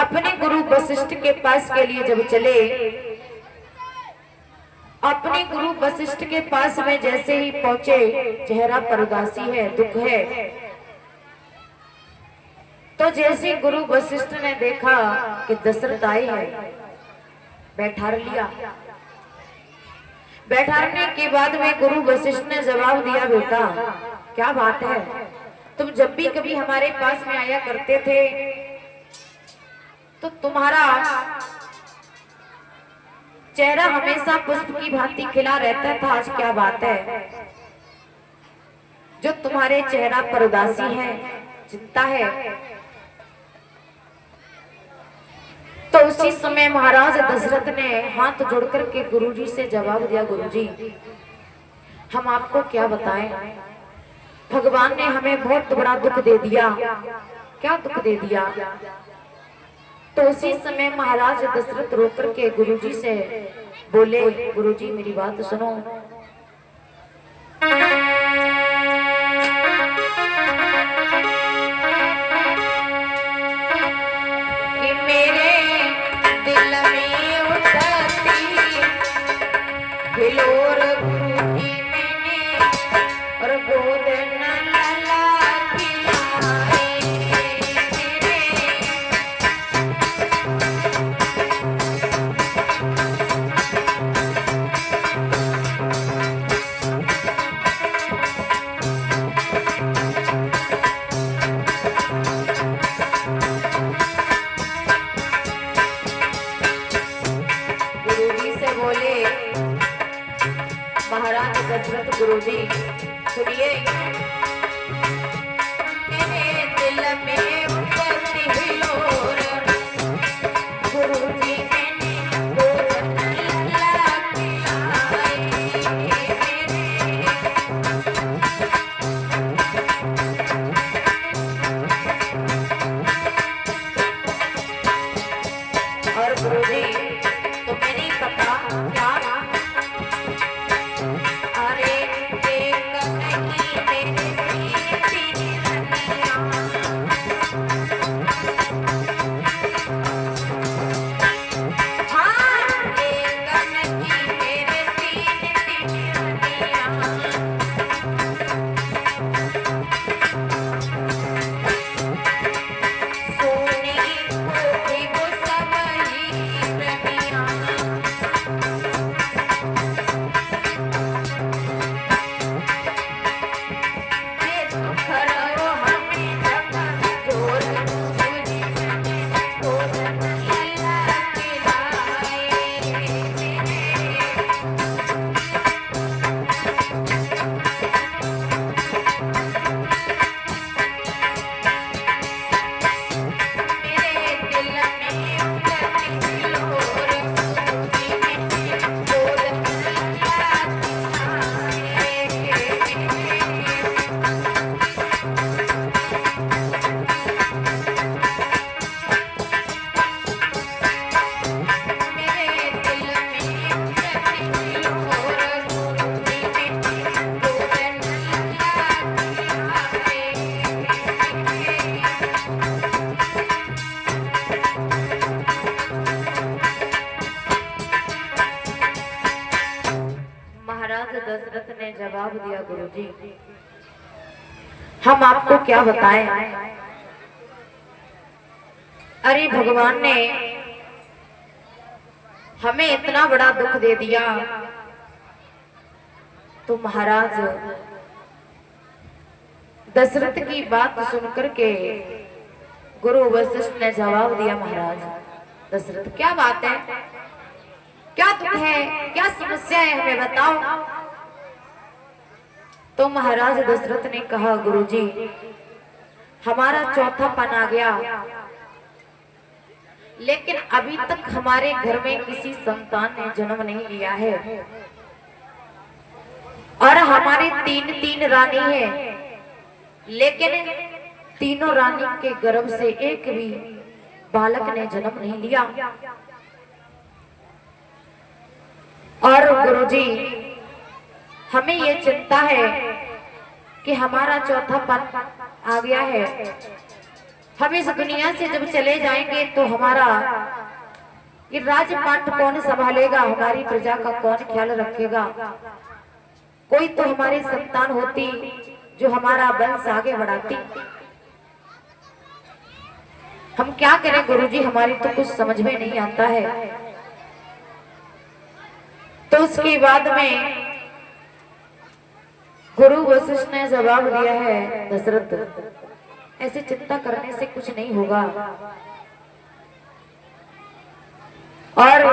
अपने गुरु वशिष्ठ के पास के लिए जब चले, अपने गुरु वशिष्ठ के पास में जैसे ही पहुंचे, चेहरा पर उदासी है, दुख है। तो जैसे गुरु वशिष्ठ ने देखा कि दशरथ आए हैं, बैठा लिया। बैठाने के बाद में गुरु वशिष्ठ ने जवाब दिया, बेटा क्या बात है, तुम जब भी कभी हमारे पास में आया करते थे तो तुम्हारा चेहरा हमेशा पुष्प की भांति खिला रहता था, आज क्या बात है जो तुम्हारे चेहरा पर उदासी है, चिंता है। तो उसी समय महाराज दशरथ ने हाथ जोड़ करके गुरुजी से जवाब दिया, गुरुजी हम आपको क्या बताएं, भगवान ने हमें बहुत बड़ा दुख दे दिया। क्या दुख दे दिया? तो उसी समय महाराज दशरथ रोक करके गुरुजी से बोले, गुरुजी मेरी बात सुनो। कि मेरे दिल में उठती हिलोर गुरुजी मैंने और गोद न लला महाराज दशरथ गुरुजी सुनिए। मेरे दिल में उठती हिलोर गुरुजी मैंने गोद लला खिलाए। और गुरुजी तुम्हें नहीं पता क्या दशरथ ने जवाब दिया, गुरुजी हम आपको क्या बताएं, अरे भगवान ने हमें इतना बड़ा दुख दे दिया। तो महाराज दशरथ की बात सुनकर के गुरु वशिष्ठ ने जवाब दिया, महाराज दशरथ क्या बात है, क्या दुख है, क्या समस्या है, हमें बताओ। तो महाराज दशरथ ने कहा, गुरुजी हमारा चौथा पन आ गया, लेकिन अभी तक हमारे घर में किसी संतान ने जन्म नहीं लिया है और हमारी तीन रानी है, लेकिन तीनों रानी के गर्भ से एक भी बालक ने जन्म नहीं लिया। और गुरुजी हमें ये चिंता है कि हमारा चौथा पन आ गया है, हम इस दुनिया से जब चले जाएंगे तो हमारा ये राजपाट कौन संभालेगा, हमारी प्रजा का कौन ख्याल रखेगा। कोई तो हमारी संतान होती जो हमारा वंश आगे बढ़ाती। हम क्या करें गुरुजी, हमारी तो कुछ समझ में नहीं आता है। तो उसके बाद में गुरु वशिष्ठ ने जवाब दिया है, दशरथ ऐसे चिंता करने से कुछ नहीं होगा, और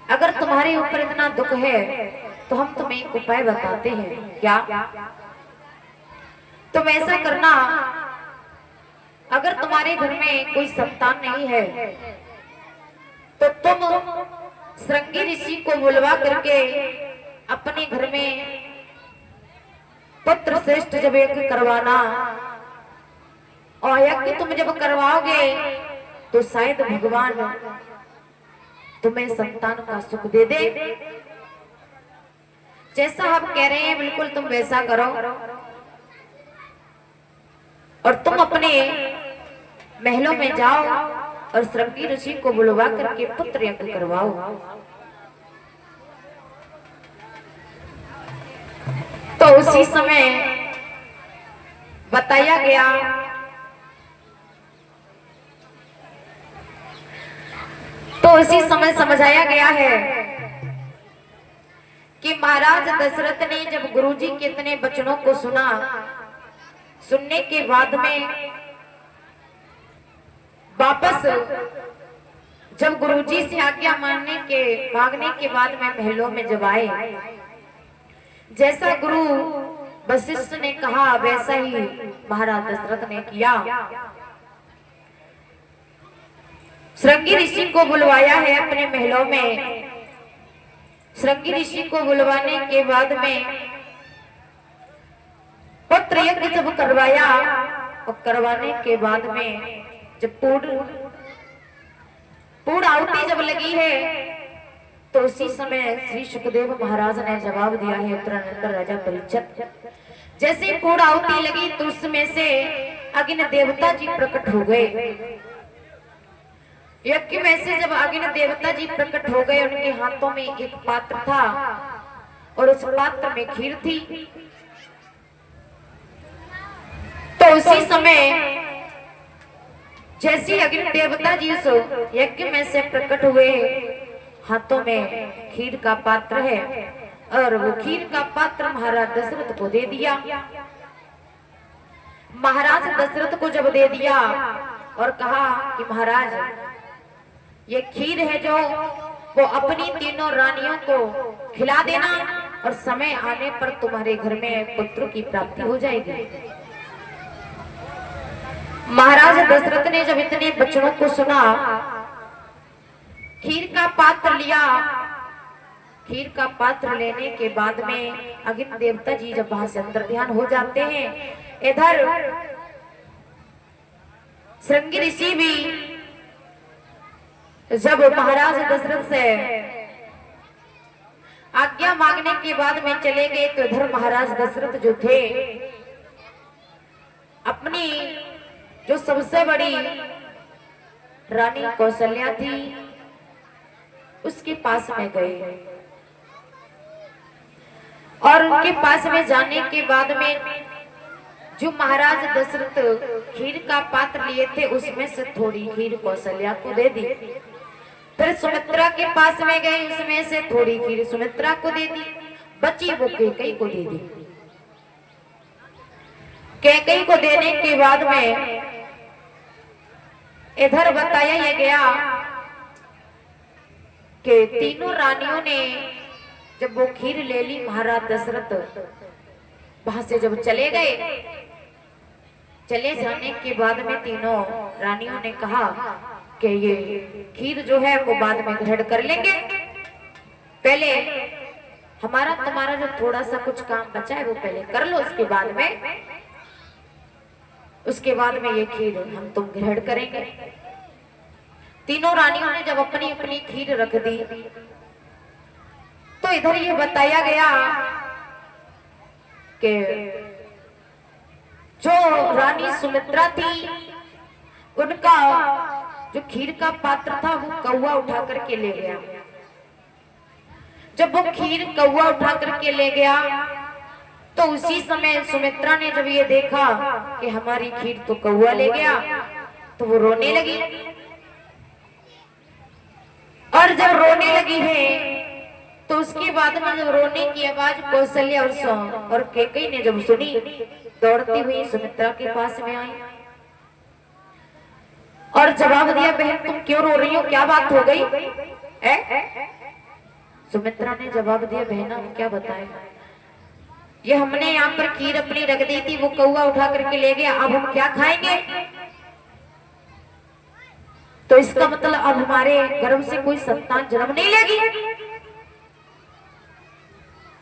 अगर तुम्हारे ऊपर इतना दुख है तो हम तुम्हें एक उपाय बताते हैं। क्या? तुम ऐसा करना, अगर तुम्हारे घर में कोई संतान नहीं है तो तुम श्रृंगी ऋषि को बुलवा करके अपने घर में पुत्र श्रेष्ठ जब यज्ञ करवाना, और यज्ञ तुम जब करवाओगे तो शायद भगवान तुम्हें संतान का सुख दे दे। जैसा हम कह रहे हैं बिल्कुल तुम वैसा करो, और तुम अपने महलों में जाओ और श्रृंगी ऋषि को बुलवा करके पुत्र यज्ञ करवाओ। तो उसी समय बताया गया समझाया गया है कि महाराज दशरथ ने जब गुरुजी के इतने वचनों को सुना, सुनने के बाद में वापस जब गुरुजी से आज्ञा मांगने के बाद में महलों में जब आए, जैसा गुरु वशिष्ठ ने कहा वैसा ही महाराज दशरथ ने किया। श्रृंगी ऋषि को बुलवाया है अपने महलों में। श्रृंगी ऋषि को बुलवाने के बाद में पुत्र यज्ञ जब करवाया, और करवाने के बाद में जब पूर्ण आहुति जब लगी है तो उसी समय श्री सुखदेव महाराज ने जवाब दिया है उत्तरानंतर राजा परीक्षित। जैसे पूर्ण आहुति लगी तो उसमें से अग्नि देवता जी प्रकट हो गए। यज्ञ में से जब अग्नि देवता जी प्रकट हो गए, उनके हाथों में एक पात्र था और उस पात्र में खीर थी। तो उसी समय जैसे अग्नि देवता जी उस यज्ञ में से प्रकट हुए, हाथों में खीर का पात्र है, और वो खीर का पात्र महाराज दशरथ को दे दिया। महाराज दशरथ को जब दे दिया और कहा कि महाराज ये खीर है जो वो अपनी तीनों रानियों को खिला देना, और समय आने पर तुम्हारे घर में पुत्र की प्राप्ति हो जाएगी। महाराज दशरथ ने जब इतने वचनों को सुना, खीर का पात्र लिया। खीर का पात्र लेने के बाद में अग्नि देवता जी जब वहां से अंतर ध्यान हो जाते हैं, इधर श्रृंगी ऋषि भी जब महाराज दशरथ से आज्ञा मांगने के बाद में चले गए, तो इधर महाराज दशरथ जो थे अपनी जो सबसे बड़ी रानी कौशल्या थी उसके पास में गए, और उनके पास में जाने के बाद में जो महाराज दशरथ खीर का पात्र लिए थे उसमें से थोड़ी खीर कौशल्या को दे दी। फिर सुमित्रा के पास में गए, उसमें से थोड़ी खीर सुमित्रा को दे दी, बची वो कैकेयी को दे दी। कैकेयी को देने के बाद में इधर बताया ये गया कि तीनों रानियों ने जब वो खीर ले ली, महाराज दशरथ वहां से जब चले गए, चले जाने के बाद में तीनों रानियों ने कहा कि ये खीर जो है वो बाद में ग्रहण कर लेंगे, पहले हमारा तुम्हारा जो थोड़ा सा कुछ काम बचा है वो पहले कर लो, उसके बाद में ये खीर हम तुम ग्रहण करेंगे। तीनों रानियों ने जब अपनी अपनी खीर रख दी, तो इधर ये बताया गया कि जो रानी सुमित्रा थी उनका जो खीर का पात्र था वो कौवा उठा करके ले गया। जब वो खीर कौवा उठा करके ले गया तो उसी समय सुमित्रा ने जब ये देखा कि हमारी खीर तो कौवा ले गया, तो वो रोने लगी। और जब रोने लगी है तो उसके बाद में जब रोने की आवाज कौशल्या और कैकेयी ने जब सुनी, दौड़ती हुई सुमित्रा के पास में आई और जवाब दिया, बहन तुम क्यों रो रही हो, क्या बात हो गई? सुमित्रा ने जवाब दिया, बहना क्या बताएं, ये हमने यहाँ पर खीर अपनी रख दी थी, वो कौवा उठा करके ले गया, अब हम क्या खाएंगे? तो इसका मतलब अब हमारे गर्भ से कोई संतान जन्म नहीं लेगी।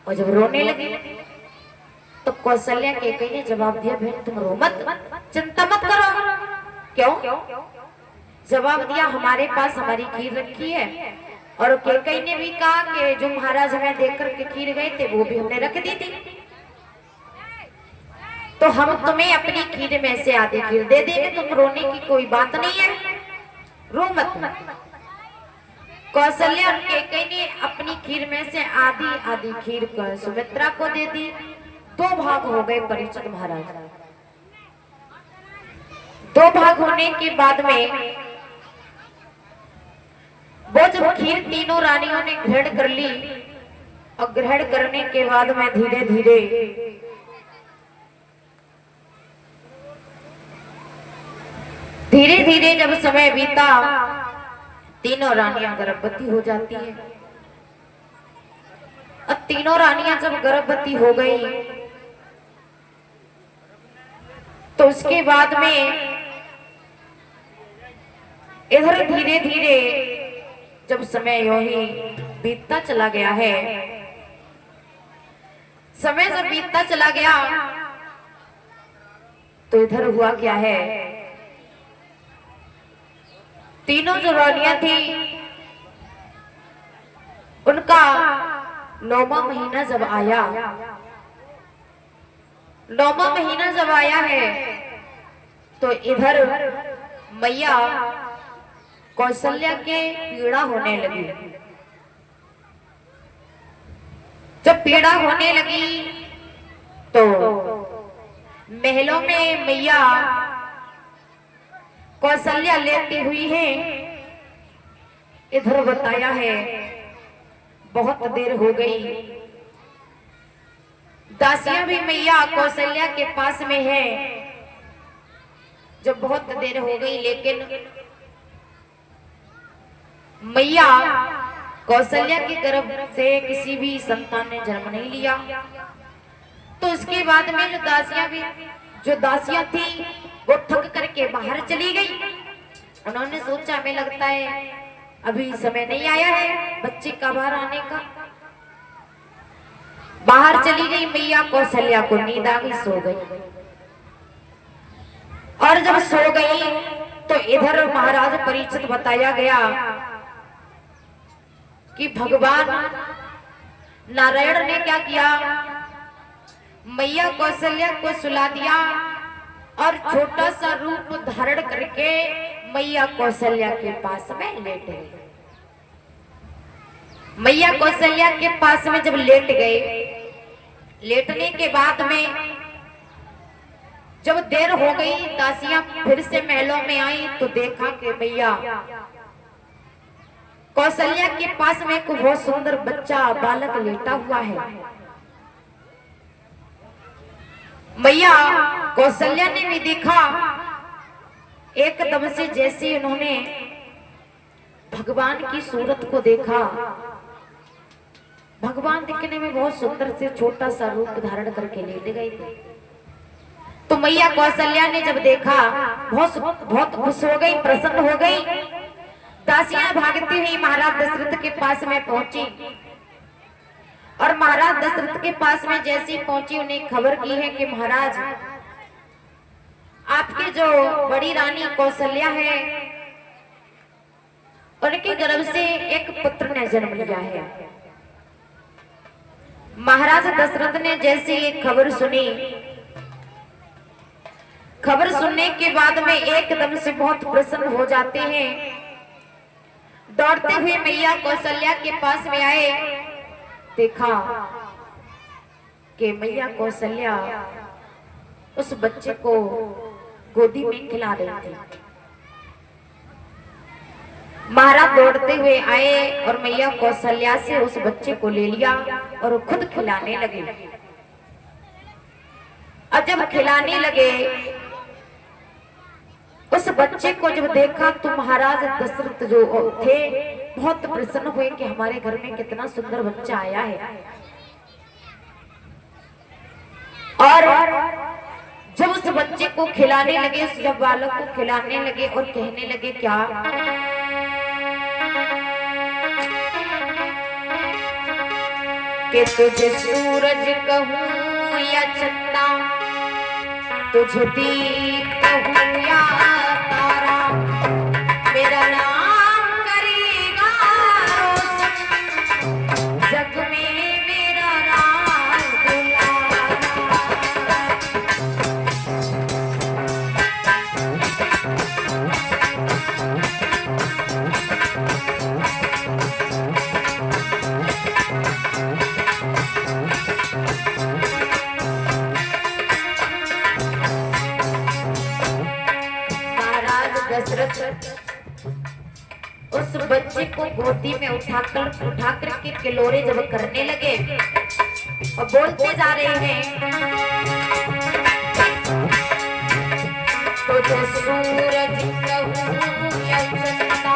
और जब रोने लगी तो कौशल्या कैकेयी ने जवाब दिया, बहन तुम रो मत, चिंता मत करो। क्यों? जवाब दिया, हमारे पास हमारी खीर रखी है और कैकेयी ने भी कहा कि जो महाराज हमें देकर के खीर गए थे वो भी हमने रख दी थी, तो हम तुम्हें अपनी खीर में से आधी खीर दे देंगे, तुम रोने की कोई बात नहीं है, रो मत। कौशल्या और कैकेयी ने अपनी खीर में से आधी आधी खीर सुमित्रा को दे दी। 2 भाग हो गए परीक्षित महाराज। 2 भाग होने के बाद में वो जब खीर तीनों रानियों ने ग्रहण कर ली और ग्रहण करने के बाद में धीरे धीरे जब समय बीता, तीनों रानियां गर्भवती हो जाती है। अब तीनों रानियां जब गर्भवती हो गई तो उसके बाद में इधर धीरे जब समय यूं ही बीतता चला गया है, समय जब बीतता चला गया तो इधर हुआ क्या है, तीनों जो रानियां थी उनका 9वां महीना जब आया, 9वां महीना जब आया है तो इधर मैया कौशल्या के पीड़ा होने लगी। जब पीड़ा होने लगी तो महलों में मैया कौशल्या लेटी हुई है। इधर बताया है बहुत देर हो गई, दासियां भी मैया कौशल्या के पास में है। जब बहुत देर हो गई लेकिन मैया कौशल्या के गर्भ से किसी भी संतान ने जन्म नहीं लिया, तो उसके बाद में जो दासियां थी वो थक करके बाहर चली गई। उन्होंने सोचा हमें लगता है अभी समय नहीं आया है बच्चे का बाहर आने का, बाहर चली गई मैया। कौशल्या को नींद आ गई, सो गई। और जब सो गई तो इधर महाराज परीक्षित बताया गया कि भगवान नारायण ने क्या किया, मैया कौशल्या को सुला दिया और छोटा सा रूप धारण करके मैया कौशल्या के पास में लेट गए। मैया कौशल्या के पास में जब लेट गए, लेटने के बाद में जब देर हो गई, दासियां फिर से महलों में आई तो देखा कि मैया कौशल्या के पास में एक बहुत सुंदर बच्चा बालक लेटा हुआ है। मैया कौशल्या ने भी देखा, एकदम से जैसे उन्होंने भगवान की सूरत को देखा, भगवान दिखने में बहुत सुंदर से छोटा सा रूप धारण करके लेट गए थे। तो मैया कौशल्या ने जब देखा बहुत खुश हो गई, प्रसन्न हो गई। दासियां भागती हुई महाराज दशरथ के पास में पहुंची और महाराज दशरथ के पास में जैसी पहुंची उन्हें खबर की है कि महाराज आपकी जो बड़ी रानी कौशल्या है उनके गर्भ से एक पुत्र ने जन्म लिया है। महाराज दशरथ ने जैसे ये खबर सुनी खबर सुनने के बाद में एकदम से बहुत प्रसन्न हो जाते हैं। दौड़ते हुए मैया कौशल्या के पास में आए, देखा कि मैया कौशल्या उस बच्चे को गोदी में खिला रही थी। महाराज दौड़ते हुए आए और मैया कौशल्या से उस बच्चे को ले लिया और खुद खिलाने लगे। और जब खिलाने लगे, उस बच्चे को जब देखा तो महाराज दशरथ जो थे बहुत प्रसन्न हुए कि हमारे घर में कितना सुंदर बच्चा आया है। और जब उस बच्चे को खिलाने लगे, उस जब बालक को खिलाने लगे और कहने लगे क्या, कि तुझे सूरज कहूँ या चंदा, तुझे दीप कहूँ या तारा, मेरा नाम करेगा जग में मेरा नाम दुलारा। दशरथ उस बच्चे को गोदी में उठाकर के किलोरे जब करने लगे और बोलते जा रहे हैं, तुझे सूरज कहूँ या चंदा,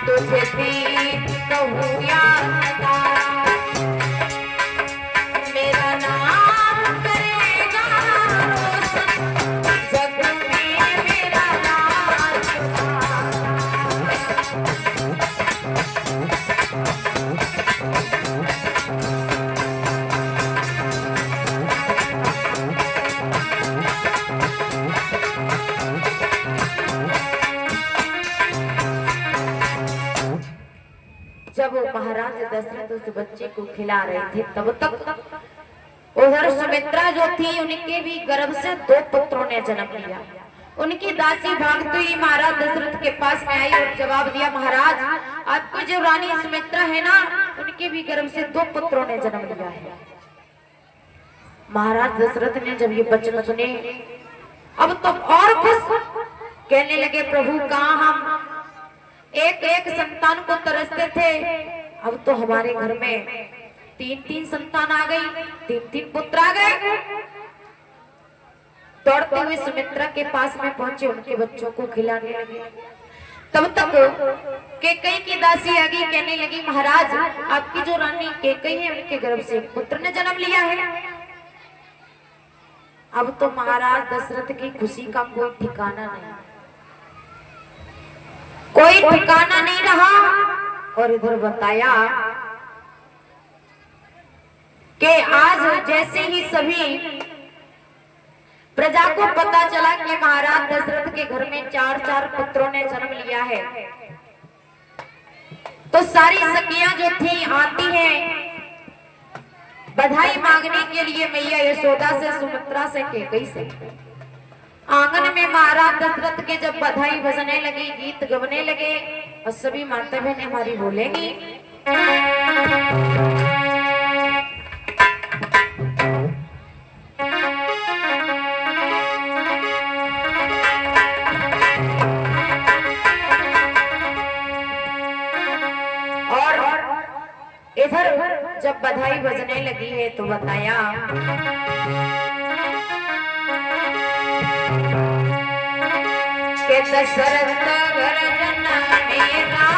तुझे दीप कहूँ या तारा, मेरा नाम करेगा जग में मेरा नाम जब महाराज दशरथ उस बच्चे को खिला रहे थे, तब तक उधर सुमित्रा जो थी उनके भी गर्भ से 2 पुत्रों ने जन्म लिया। उनकी दासी भागती हुई महाराज दशरथ के पास में आई और जवाब दिया, महाराज आपकी जो रानी सुमित्रा है ना, उनके भी गर्भ से 2 पुत्रों ने जन्म लिया है। महाराज दशरथ ने जब ये वचन सुने, अब तो और खुश, कहने लगे, प्रभु कहाँ हम एक एक संतान को तरसते थे, अब तो हमारे घर में 3-3 संतान आ गई, 3-3 पुत्र आ गए। दौड़ते हुए सुमित्रा के पास में पहुंचे, उनके बच्चों को खिलाने लगे। तब तक कैकेयी की दासी आ गई, कहने लगी, महाराज आपकी जो रानी कैकेयी है उनके गर्भ से पुत्र ने जन्म लिया है। अब तो महाराज दशरथ की खुशी का कोई ठिकाना नहीं, कोई ठिकाना नहीं रहा। और इधर बताया कि आज जैसे ही सभी प्रजा को पता चला कि महाराज दशरथ के घर में 4-4 पुत्रों ने जन्म लिया है, तो सारी सखियां जो थी आती हैं बधाई मांगने के लिए मैया यशोदा से, सुमित्रा से, कैकेयी से। आंगन में महाराज दशरथ के जब बधाई बजने लगी, गीत गवने लगे, और सभी माता बहनें हमारी बोलेंगी, और इधर जब बधाई बजने लगी है तो बताया कि दशरथ घर जना मेरा